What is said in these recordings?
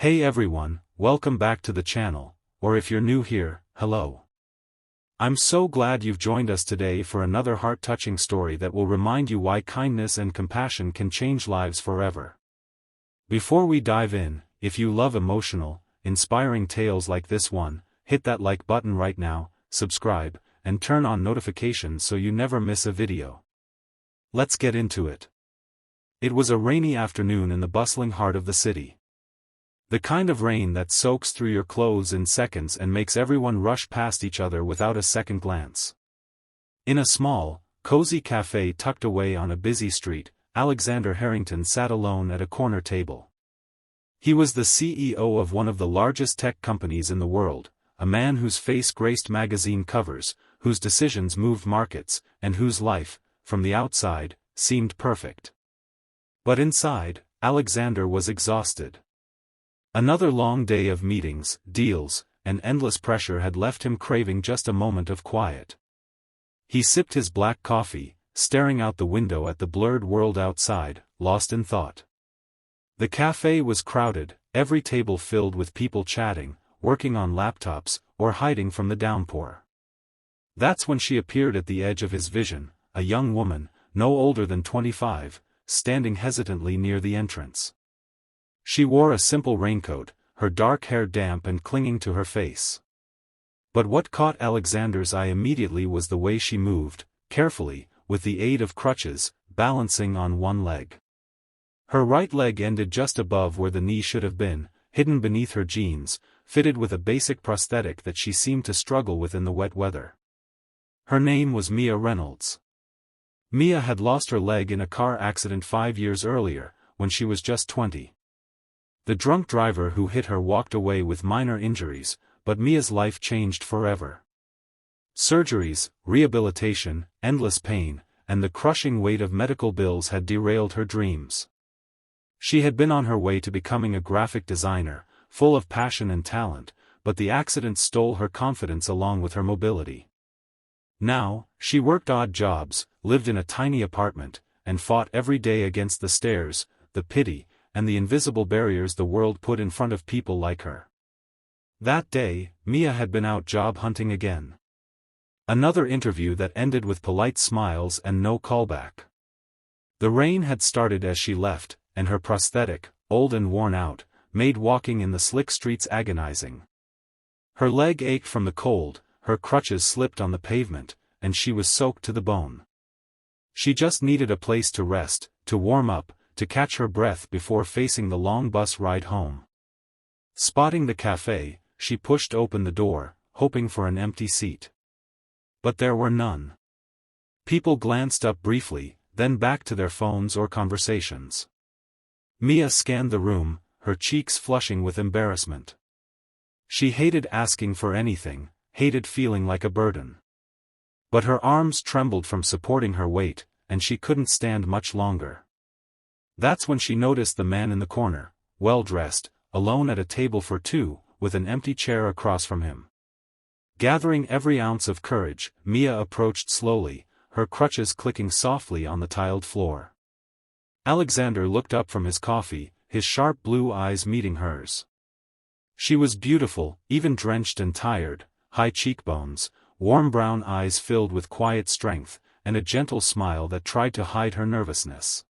Hey everyone, welcome back to the channel, or if you're new here, hello. I'm so glad you've joined us today for another heart-touching story that will remind you why kindness and compassion can change lives forever. Before we dive in, if you love emotional, inspiring tales like this one, hit that like button right now, subscribe, and turn on notifications so you never miss a video. Let's get into it. It was a rainy afternoon in the bustling heart of the city. The kind of rain that soaks through your clothes in seconds and makes everyone rush past each other without a second glance. In a small, cozy cafe tucked away on a busy street, Alexander Harrington sat alone at a corner table. He was the CEO of one of the largest tech companies in the world, a man whose face graced magazine covers, whose decisions moved markets, and whose life, from the outside, seemed perfect. But inside, Alexander was exhausted. Another long day of meetings, deals, and endless pressure had left him craving just a moment of quiet. He sipped his black coffee, staring out the window at the blurred world outside, lost in thought. The cafe was crowded, every table filled with people chatting, working on laptops, or hiding from the downpour. That's when she appeared at the edge of his vision, a young woman, no older than 25, standing hesitantly near the entrance. She wore a simple raincoat, her dark hair damp and clinging to her face. But what caught Alexander's eye immediately was the way she moved, carefully, with the aid of crutches, balancing on one leg. Her right leg ended just above where the knee should have been, hidden beneath her jeans, fitted with a basic prosthetic that she seemed to struggle with in the wet weather. Her name was Mia Reynolds. Mia had lost her leg in a car accident 5 years earlier, when she was just 20. The drunk driver who hit her walked away with minor injuries, but Mia's life changed forever. Surgeries, rehabilitation, endless pain, and the crushing weight of medical bills had derailed her dreams. She had been on her way to becoming a graphic designer, full of passion and talent, but the accident stole her confidence along with her mobility. Now, she worked odd jobs, lived in a tiny apartment, and fought every day against the stares, the pity, and the invisible barriers the world put in front of people like her. That day, Mia had been out job hunting again. Another interview that ended with polite smiles and no callback. The rain had started as she left, and her prosthetic, old and worn out, made walking in the slick streets agonizing. Her leg ached from the cold, her crutches slipped on the pavement, and she was soaked to the bone. She just needed a place to rest, to warm up, to catch her breath before facing the long bus ride home. Spotting the cafe, she pushed open the door, hoping for an empty seat. But there were none. People glanced up briefly, then back to their phones or conversations. Mia scanned the room, her cheeks flushing with embarrassment. She hated asking for anything, hated feeling like a burden. But her arms trembled from supporting her weight, and she couldn't stand much longer. That's when she noticed the man in the corner, well-dressed, alone at a table for two, with an empty chair across from him. Gathering every ounce of courage, Mia approached slowly, her crutches clicking softly on the tiled floor. Alexander looked up from his coffee, his sharp blue eyes meeting hers. She was beautiful, even drenched and tired, high cheekbones, warm brown eyes filled with quiet strength, and a gentle smile that tried to hide her nervousness.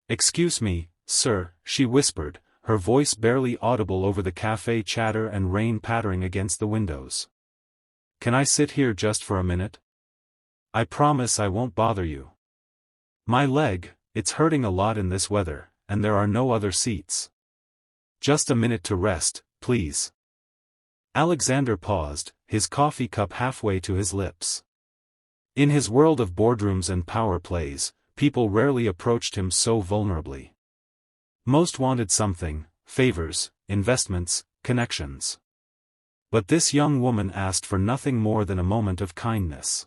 "Excuse me, sir," she whispered, her voice barely audible over the cafe chatter and rain pattering against the windows. "Can I sit here just for a minute? I promise I won't bother you. My leg, it's hurting a lot in this weather, and there are no other seats. Just a minute to rest, please." Alexander paused, his coffee cup halfway to his lips. In his world of boardrooms and power plays, people rarely approached him so vulnerably. Most wanted something: favors, investments, connections. But this young woman asked for nothing more than a moment of kindness.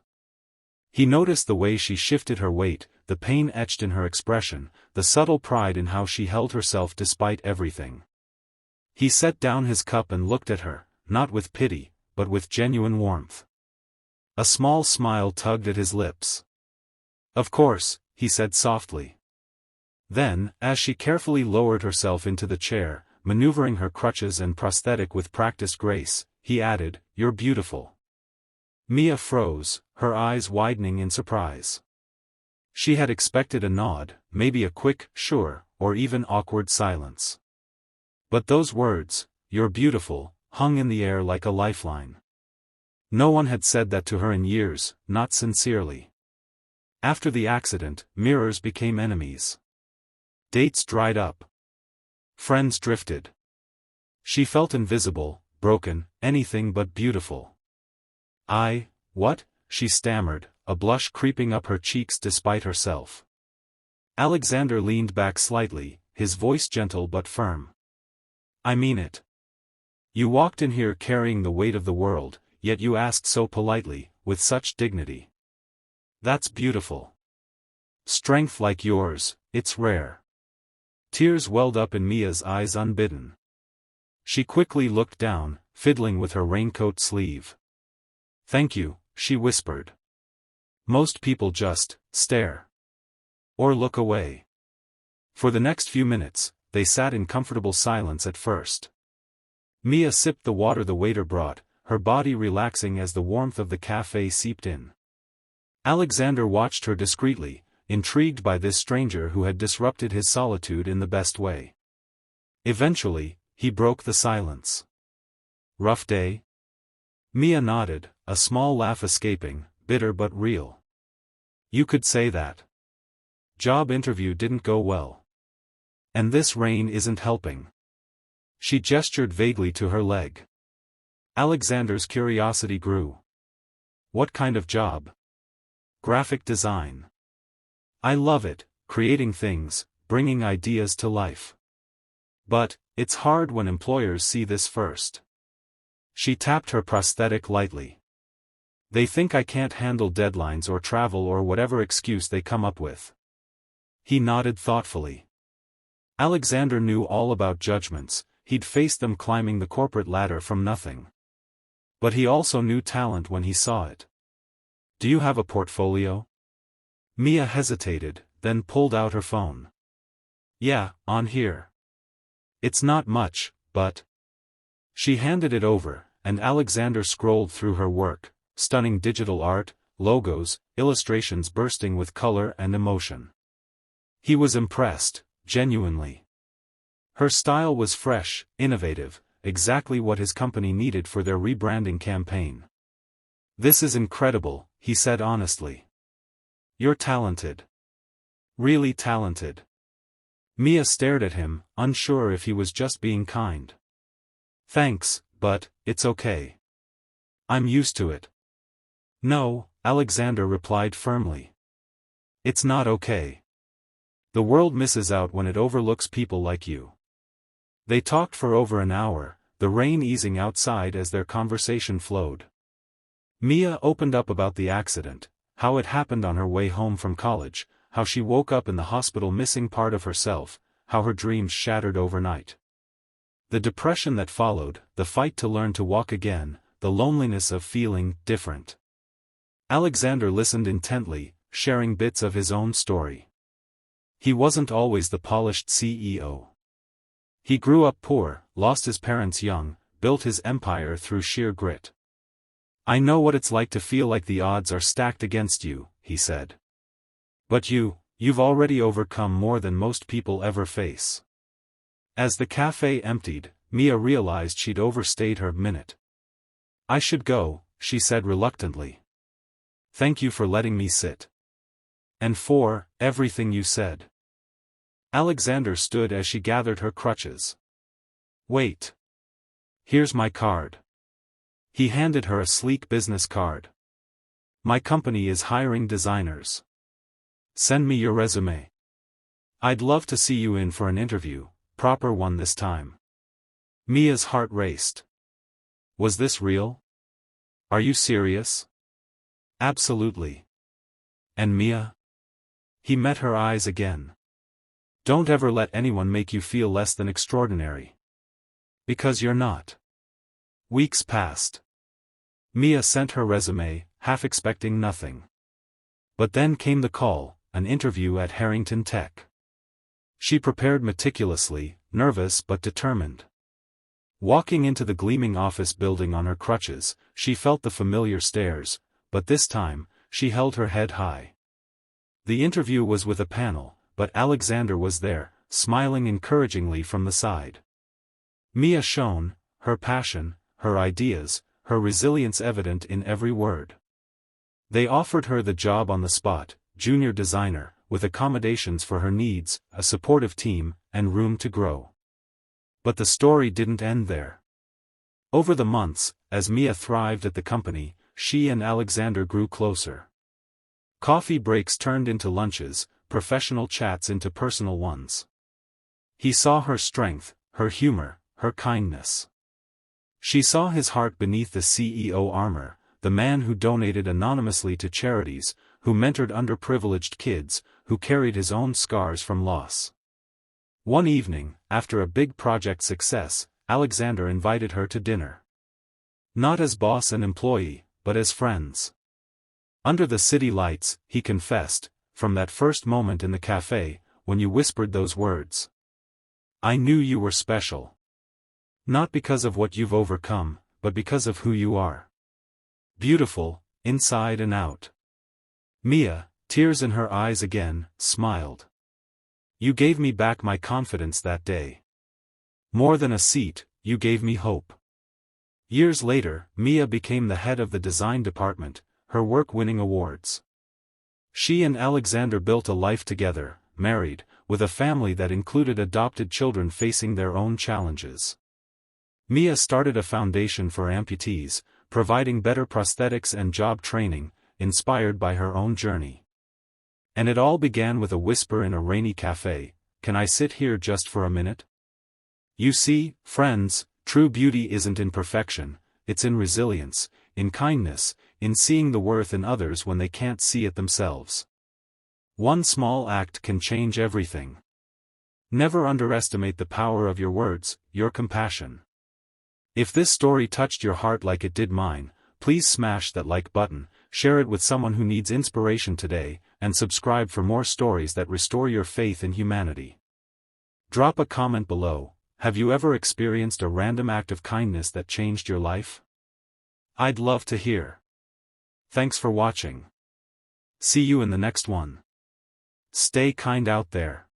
He noticed the way she shifted her weight, the pain etched in her expression, the subtle pride in how she held herself despite everything. He set down his cup and looked at her, not with pity, but with genuine warmth. A small smile tugged at his lips. "Of course," he said softly. Then, as she carefully lowered herself into the chair, maneuvering her crutches and prosthetic with practiced grace, he added, "You're beautiful." Mia froze, her eyes widening in surprise. She had expected a nod, maybe a quick, sure, or even awkward silence. But those words, "You're beautiful," hung in the air like a lifeline. No one had said that to her in years, not sincerely. After the accident, mirrors became enemies. Dates dried up. Friends drifted. She felt invisible, broken, anything but beautiful. What? She stammered, a blush creeping up her cheeks despite herself. Alexander leaned back slightly, his voice gentle but firm. "I mean it. You walked in here carrying the weight of the world, yet you asked so politely, with such dignity. That's beautiful. Strength like yours, it's rare." Tears welled up in Mia's eyes unbidden. She quickly looked down, fiddling with her raincoat sleeve. "Thank you," she whispered. "Most people just stare. Or look away." For the next few minutes, they sat in comfortable silence at first. Mia sipped the water the waiter brought, her body relaxing as the warmth of the cafe seeped in. Alexander watched her discreetly, intrigued by this stranger who had disrupted his solitude in the best way. Eventually, he broke the silence. "Rough day?" Mia nodded, a small laugh escaping, bitter but real. "You could say that. Job interview didn't go well. And this rain isn't helping." She gestured vaguely to her leg. Alexander's curiosity grew. "What kind of job?" "Graphic design. I love it, creating things, bringing ideas to life. But, it's hard when employers see this first." She tapped her prosthetic lightly. "They think I can't handle deadlines or travel or whatever excuse they come up with." He nodded thoughtfully. Alexander knew all about judgments, he'd faced them climbing the corporate ladder from nothing. But he also knew talent when he saw it. "Do you have a portfolio?" Mia hesitated, then pulled out her phone. "Yeah, on here. It's not much, but..." She handed it over, and Alexander scrolled through her work, stunning digital art, logos, illustrations bursting with color and emotion. He was impressed, genuinely. Her style was fresh, innovative, exactly what his company needed for their rebranding campaign. "This is incredible," he said honestly. "You're talented. Really talented." Mia stared at him, unsure if he was just being kind. "Thanks, but it's okay. I'm used to it." "No," Alexander replied firmly. "It's not okay. The world misses out when it overlooks people like you." They talked for over an hour, the rain easing outside as their conversation flowed. Mia opened up about the accident, how it happened on her way home from college, how she woke up in the hospital missing part of herself, how her dreams shattered overnight. The depression that followed, the fight to learn to walk again, the loneliness of feeling different. Alexander listened intently, sharing bits of his own story. He wasn't always the polished CEO. He grew up poor, lost his parents young, built his empire through sheer grit. "I know what it's like to feel like the odds are stacked against you," he said. "But you've already overcome more than most people ever face." As the cafe emptied, Mia realized she'd overstayed her minute. "I should go," she said reluctantly. "Thank you for letting me sit. And for everything you said." Alexander stood as she gathered her crutches. "Wait. Here's my card." He handed her a sleek business card. "My company is hiring designers. Send me your resume. I'd love to see you in for an interview, proper one this time." Mia's heart raced. Was this real? "Are you serious?" "Absolutely." "And Mia?" He met her eyes again. "Don't ever let anyone make you feel less than extraordinary. Because you're not." Weeks passed. Mia sent her resume, half expecting nothing. But then came the call, an interview at Harrington Tech. She prepared meticulously, nervous but determined. Walking into the gleaming office building on her crutches, she felt the familiar stares, but this time, she held her head high. The interview was with a panel, but Alexander was there, smiling encouragingly from the side. Mia shone, her passion, her ideas, her resilience evident in every word. They offered her the job on the spot, junior designer, with accommodations for her needs, a supportive team, and room to grow. But the story didn't end there. Over the months, as Mia thrived at the company, she and Alexander grew closer. Coffee breaks turned into lunches, professional chats into personal ones. He saw her strength, her humor, her kindness. She saw his heart beneath the CEO armor, the man who donated anonymously to charities, who mentored underprivileged kids, who carried his own scars from loss. One evening, after a big project success, Alexander invited her to dinner. Not as boss and employee, but as friends. Under the city lights, he confessed, from that first moment in the cafe, when you whispered those words. I knew you were special. Not because of what you've overcome, but because of who you are. Beautiful, inside and out. Mia, tears in her eyes again, smiled. You gave me back my confidence that day. More than a seat, you gave me hope. Years later, Mia became the head of the design department, her work winning awards. She and Alexander built a life together, married, with a family that included adopted children facing their own challenges. Mia started a foundation for amputees, providing better prosthetics and job training, inspired by her own journey. And it all began with a whisper in a rainy cafe, "Can I sit here just for a minute?" You see, friends, true beauty isn't in perfection, it's in resilience, in kindness, in seeing the worth in others when they can't see it themselves. One small act can change everything. Never underestimate the power of your words, your compassion. If this story touched your heart like it did mine, please smash that like button, share it with someone who needs inspiration today, and subscribe for more stories that restore your faith in humanity. Drop a comment below. Have you ever experienced a random act of kindness that changed your life? I'd love to hear. Thanks for watching. See you in the next one. Stay kind out there.